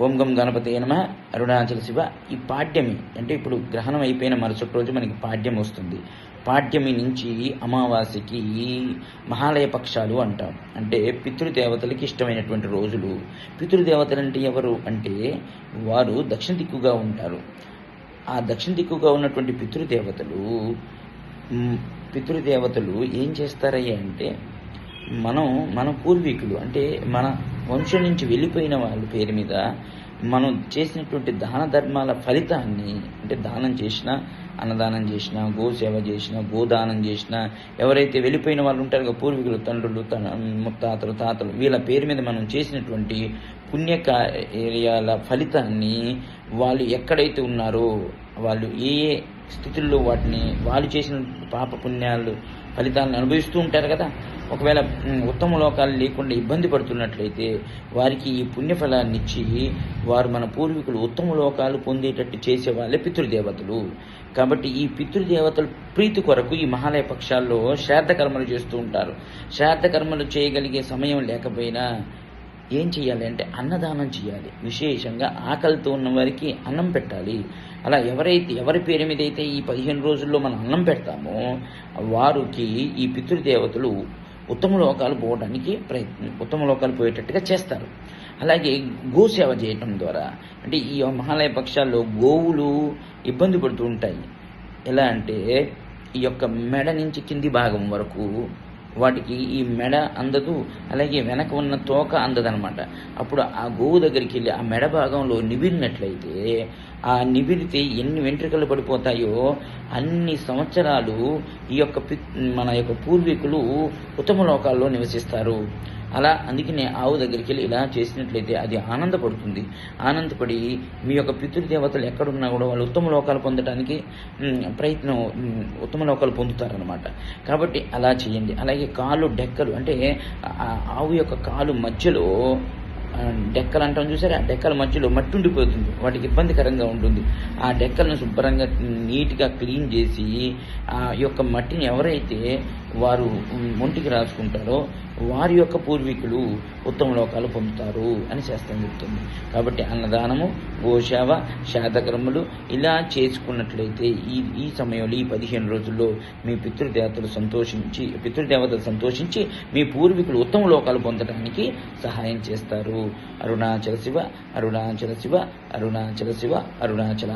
ఓం గం గణపతయే నమః. అరుణాచల శివ. ఈ పాడ్యమి అంటే ఇప్పుడు గ్రహణం అయిపోయిన మరుసటి రోజు మనకి పాడ్యం వస్తుంది. పాడ్యమి నుంచి అమావాస్యకి మహాలయ పక్షాలు అంటాం. అంటే పితృదేవతలకి ఇష్టమైనటువంటి రోజులు. పితృదేవతలు అంటే ఎవరు అంటే వారు దక్షిణ దిక్కుగా ఉంటారు. ఆ దక్షిణ దిక్కుగా ఉన్నటువంటి పితృదేవతలు ఏం చేస్తారయ్యా అంటే మన పూర్వీకులు అంటే మన వంశం నుంచి వెళ్ళిపోయిన వాళ్ళ పేరు మీద మనం చేసినటువంటి దాన ధర్మాల ఫలితాన్ని, అంటే దానం చేసినా, అన్నదానం చేసినా, గోసేవ చేసినా, గోదానం చేసినా, ఎవరైతే వెళ్ళిపోయిన వాళ్ళు ఉంటారో పూర్వీకులు, తండ్రులు, ముత్తాతలు, తాతలు, వీళ్ళ పేరు మీద మనం చేసినటువంటి పుణ్యకార్యాల ఫలితాన్ని వాళ్ళు ఎక్కడైతే ఉన్నారో వాళ్ళు ఏ స్థితుల్లో వాటిని వాళ్ళు చేసిన పాప పుణ్యాలు ఫలితాలను అనుభవిస్తూ ఉంటారు కదా. ఒకవేళ ఉత్తమ లోకాలు లేకుండా ఇబ్బంది పడుతున్నట్లయితే వారికి ఈ పుణ్యఫలాన్ని ఇచ్చి వారు మన పూర్వీకులు ఉత్తమ లోకాలు పొందేటట్టు చేసే వాళ్ళే పితృదేవతలు. కాబట్టి ఈ పితృదేవతల ప్రీతి కొరకు ఈ మహాలయ పక్షాల్లో శ్రాద్ధ కర్మలు చేస్తూ ఉంటారు. శ్రాద్ధ కర్మలు చేయగలిగే సమయం లేకపోయినా ఏం చేయాలి అంటే అన్నదానం చేయాలి. విశేషంగా ఆకలితో ఉన్న వారికి అన్నం పెట్టాలి. అలా ఎవరి పేరు మీద అయితే ఈ 15 రోజుల్లో మనం అన్నం పెడతామో వారికి ఈ పితృదేవతలు ఉత్తమ లోకాలు పోయేటట్టుగా చేస్తారు. అలాగే గోసేవ చేయటం ద్వారా, అంటే ఈ మహాలయ పక్షాల్లో గోవులు ఇబ్బంది పడుతూ ఉంటాయి. ఎలా అంటే ఈ యొక్క మెడ నుంచి కింది భాగం వరకు వాటికి ఈ మెడ అందదు, అలాగే వెనక ఉన్న తోక అందదనమాట. అప్పుడు ఆ గోవు దగ్గరికి వెళ్ళి ఆ మెడ భాగంలో నిబిరినట్లయితే ఆ నిబిరితే ఎన్ని వెంట్రుకలు పడిపోతాయో అన్ని సంవత్సరాలు ఈ యొక్క మన యొక్క పూర్వీకులు ఉత్తమ లోకాల్లో నివసిస్తారు. అలా అందుకనే ఆవు దగ్గరికి వెళ్ళి ఇలా చేసినట్లయితే అది ఆనందపడుతుంది. ఆనందపడి మీ యొక్క పితృదేవతలు ఎక్కడున్నా కూడా వాళ్ళు ఉత్తమ లోకాలు పొందడానికి ఉత్తమ లోకాలు పొందుతారనమాట. కాబట్టి అలా చేయండి. అలాగే కాళ్ళు డెక్కలు, అంటే ఆవు యొక్క కాలు మధ్యలో డెక్కలు అంటాం చూసారా, డెక్కల మధ్యలో మట్టి ఉండిపోతుంది, వాటికి ఇబ్బందికరంగా ఉంటుంది. ఆ డెక్కలను శుభ్రంగా నీట్గా క్లీన్ చేసి ఆ యొక్క మట్టిని ఎవరైతే వారు ఒంటికి రాసుకుంటారో వారి యొక్క పూర్వీకులు ఉత్తమ లోకాలు పొందుతారు అని శాస్త్రం చెప్తుంది. కాబట్టి అన్నదానము, గోసేవ, శ్రాద్ధకర్మలు ఇలా చేసుకున్నట్లయితే ఈ సమయంలో ఈ 15 రోజుల్లో మీ పితృదేవతలు సంతోషించి మీ పూర్వీకులు ఉత్తమ లోకాలు పొందడానికి సహాయం చేస్తారు. అరుణాచల శివ, అరుణాచల శివ, అరుణాచల శివ, అరుణాచల.